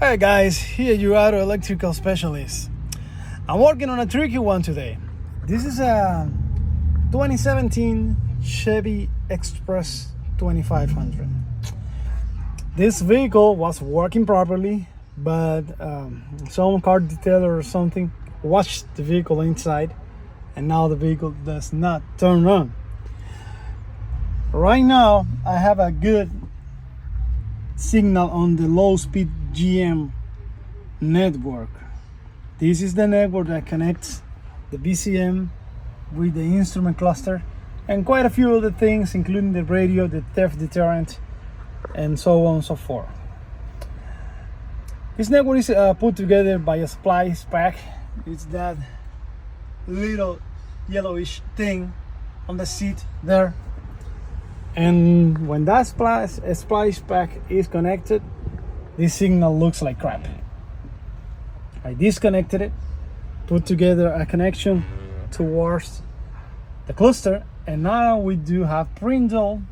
Hi guys, here you are, electrical specialist. I'm working on a tricky one today. This is a 2017 Chevy Express 2500. This vehicle was working properly, but some car detailer or something watched the vehicle inside, and now the vehicle does not turn on. Right now, I have a good signal on the low-speed GM network. This is the network that connects the BCM with the instrument cluster and quite a few other things, including the radio, the theft deterrent, and so on and so forth. This network is put together by a splice pack. It's that little yellowish thing on the seat there. And when that splice pack is connected, this signal looks like crap. I disconnected it, put together a connection towards the cluster, and now we do have Prindle.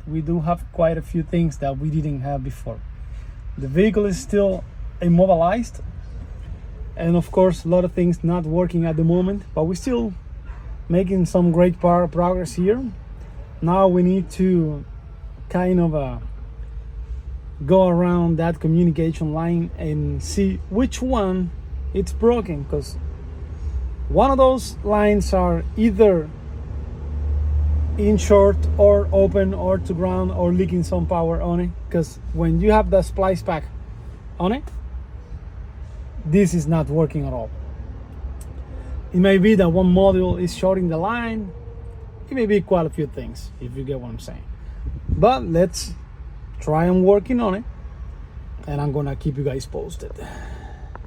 We do have quite a few things that we didn't have before. The vehicle is still immobilized, and of course a lot of things not working at the moment, but we're still making some great progress here. Now we need to kind of go around that communication line and see which one it's broken, because one of those lines are either in short or open or to ground or leaking some power on it, because when you have the splice pack on it, this is not working at all. It may be that one module is shorting the line. It may be quite a few things, if you get what I'm saying. But let's try and working on it, and I'm gonna keep you guys posted.